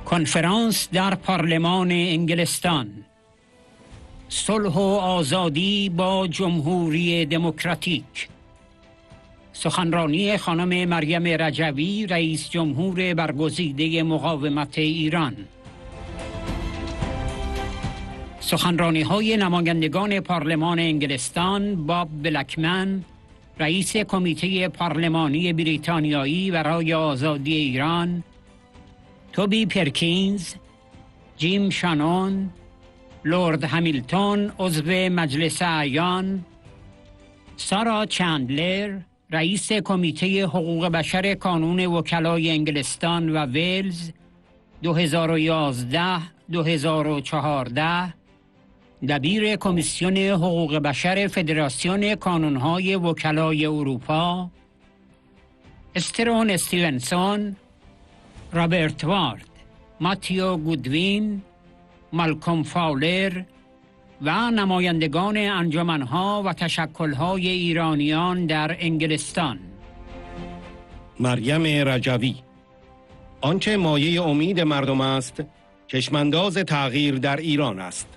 کنفرانس در پارلمان انگلستان. صلح و آزادی با جمهوری دموکراتیک. سخنرانی خانم مریم رجوی، رئیس جمهور برگزیده مقاومت ایران. سخنرانی‌های نمایندگان پارلمان انگلستان، باب بلکمن، رئیس کمیته پارلمانی بریتانیایی برای آزادی ایران، توبی پرکینز، جیم شانون، لورد همیلتون، عضو مجلس اعیان، سارا چندلر، رئیس کمیته حقوق بشر کانون وکلای انگلستان و ویلز 2011-2014، دبیر کمیسیون حقوق بشر فدراسیون کانون‌های وکلای اروپا، استرون استیونسون، رابرت وارد، ماتیو گودوین، مالکوم فاولر و نمایندگان انجمن‌ها و تشکل‌های ایرانیان در انگلستان. مریم رجوی: آنچه مایه امید مردم است، چشمانداز تغییر در ایران است.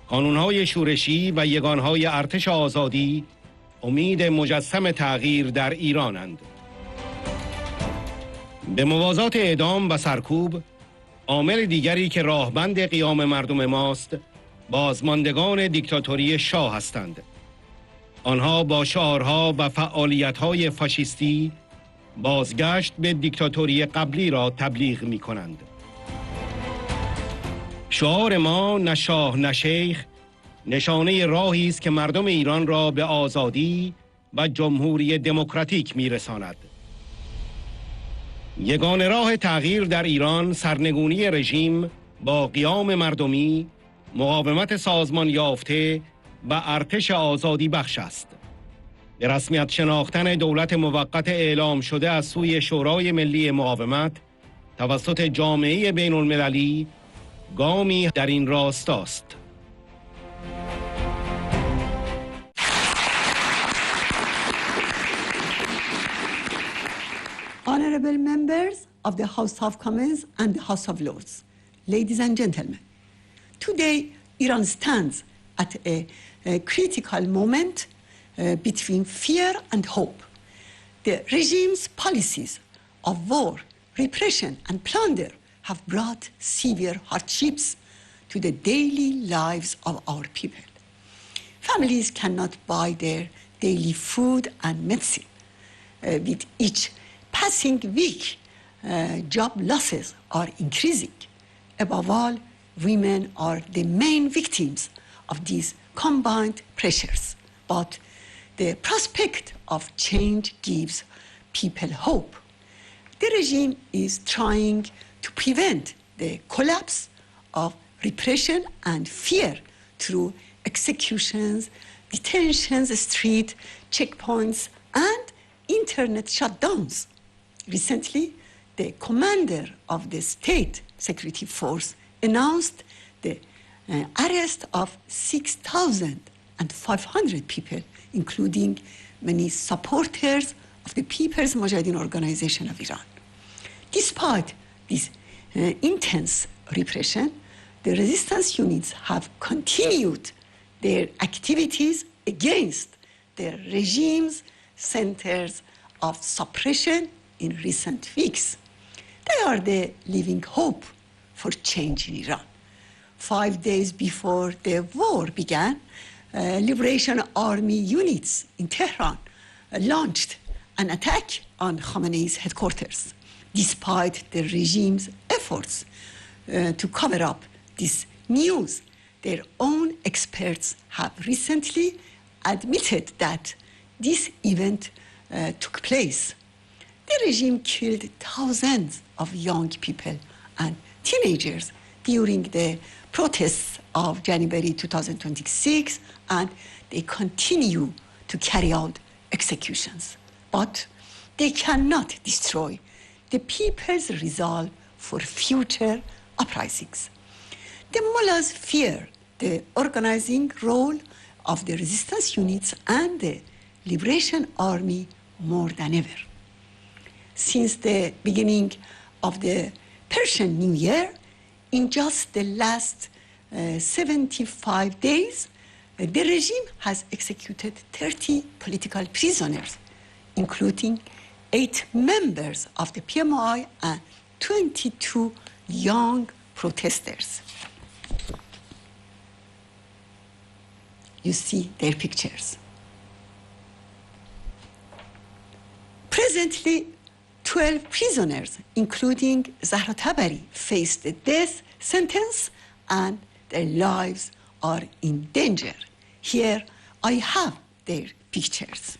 قانون‌های شورشی و یگانهای ارتش آزادی امید مجسم تغییر در ایرانند. به موازات اعدام و سرکوب، عامل دیگری که راهبند قیام مردم ماست، بازماندگان دیکتاتوری شاه هستند. آنها با شعارها و فعالیت‌های فاشیستی بازگشت به دیکتاتوری قبلی را تبلیغ می‌کنند. شعار ما نه شاه نه شیخ نشانه راهی است که مردم ایران را به آزادی و جمهوری دموکراتیک می‌رساند. یگانه راه تغییر در ایران سرنگونی رژیم با قیام مردمی، مقاومت سازمان یافته و ارتش آزادی بخش است. به رسمیت شناختن دولت موقت اعلام شده از سوی شورای ملی مقاومت توسط جامعه بین المللی گامی در این راستاست. Honorable members of the House of Commons and the House of Lords, ladies and gentlemen, today Iran stands at a critical moment between fear and hope. The regime's policies of war, repression and plunder have brought severe hardships to the daily lives of our people. Families cannot buy their daily food and medicine. With each passing week, job losses are increasing. Above all, women are the main victims of these combined pressures. But the prospect of change gives people hope. The regime is trying to prevent the collapse of repression and fear through executions, detentions, street checkpoints, and internet shutdowns. Recently, the commander of the State Security Force announced the arrest of 6,500 people, including many supporters of the People's Mujahideen Organization of Iran. Despite this intense repression, the resistance units have continued their activities against the regime's centers of suppression in recent weeks. They are the living hope for change in Iran. 5 days before the war began, Liberation Army units in Tehran launched an attack on Khamenei's headquarters. Despite the regime's efforts to cover up this news, their own experts have recently admitted that this event took place. The regime killed thousands of young people and teenagers during the protests of January 2026, and they continue to carry out executions. But they cannot destroy the people's resolve for future uprisings. The mullahs fear the organizing role of the resistance units and the Liberation Army more than ever. Since the beginning of the Persian New Year, in just the last 75 days, the regime has executed 30 political prisoners, including 8 members of the PMI and 22 young protesters. You see their pictures. Presently, 12 prisoners, including Zahra Tabari, face the death sentence and their lives are in danger. Here I have their pictures.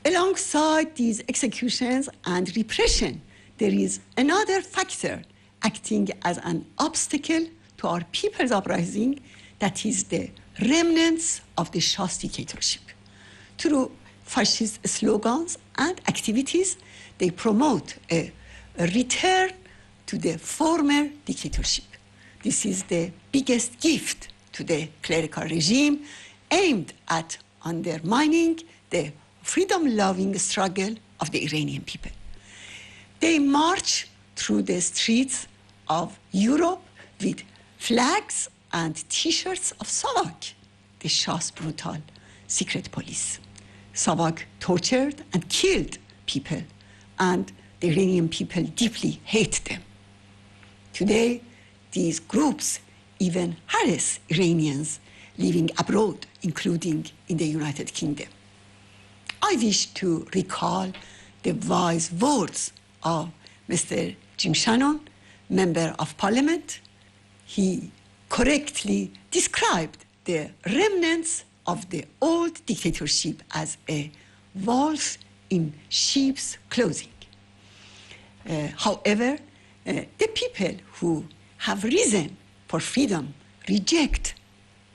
Alongside these executions and repression, there is another factor acting as an obstacle to our people's uprising, that is the remnants of the Shah's dictatorship. Through fascist slogans and activities, they promote a return to the former dictatorship. This is the biggest gift to the clerical regime aimed at undermining the freedom-loving struggle of the Iranian people. They march through the streets of Europe with flags and T-shirts of Savak, the Shah's brutal secret police. Savak tortured and killed people, and the Iranian people deeply hate them. Today, these groups even harass Iranians living abroad, including in the United Kingdom. I wish to recall the wise words of Mr. Jim Shannon, Member of Parliament. He correctly described the remnants of the old dictatorship as a wolf in sheep's clothing. However, the people who have risen for freedom reject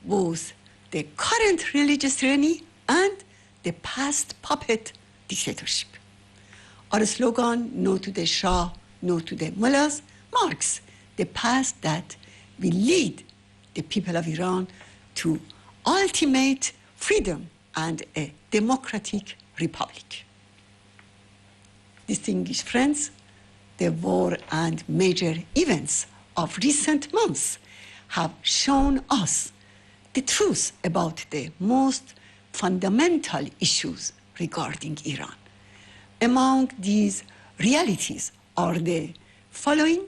both the current religious tyranny and the past puppet dictatorship. Our slogan, no to the Shah, no to the mullahs, marks the path that will lead the people of Iran to ultimate freedom and a democratic republic. Distinguished friends, the war and major events of recent months have shown us the truth about the most fundamental issues regarding Iran. Among these realities are the following.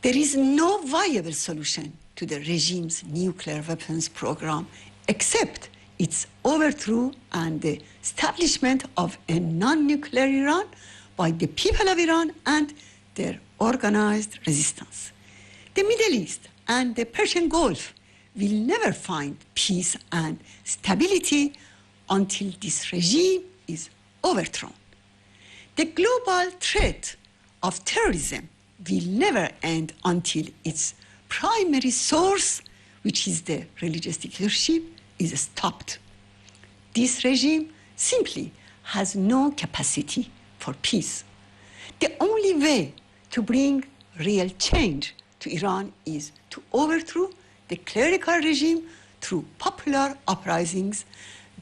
There is no viable solution to the regime's nuclear weapons program except its overthrow and the establishment of a non-nuclear Iran by the people of Iran and their organized resistance. The Middle East and the Persian Gulf will never find peace and stability until this regime is overthrown. The global threat of terrorism will never end until its primary source, which is the religious dictatorship, is stopped. This regime simply has no capacity for peace. The only way to bring real change to Iran is to overthrow the clerical regime through popular uprisings,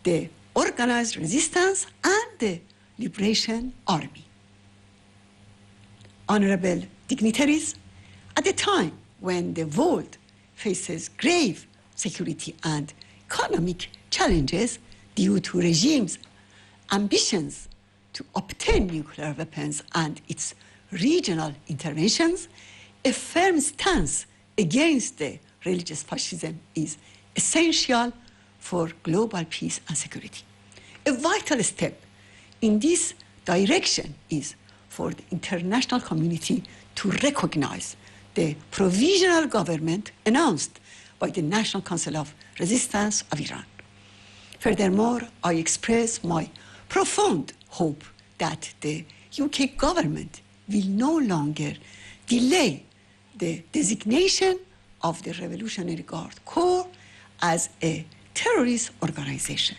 the organized resistance, and the Liberation Army. Honorable dignitaries, at a time when the world faces grave security and economic challenges due to regime's ambitions to obtain nuclear weapons and its regional interventions, a firm stance against the religious fascism is essential for global peace and security. A vital step in this direction is for the international community to recognize the provisional government announced by the National Council of Resistance of Iran. Furthermore, I express my profound hope that the UK government will no longer delay the designation of the Revolutionary Guard Corps as a terrorist organization.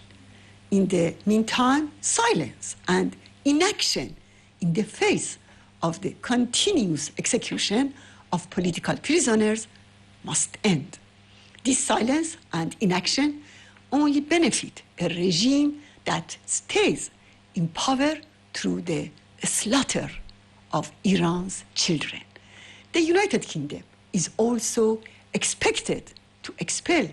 In the meantime, silence and inaction in the face of the continuous execution of political prisoners must end. This silence and inaction only benefit a regime that stays in power through the slaughter of Iran's children. The United Kingdom is also expected to expel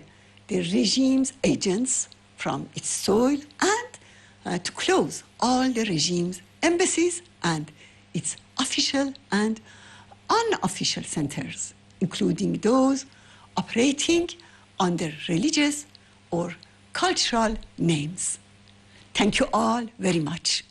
the regime's agents from its soil and to close all the regime's embassies and its official and unofficial centers, including those operating under religious or cultural names. Thank you all very much.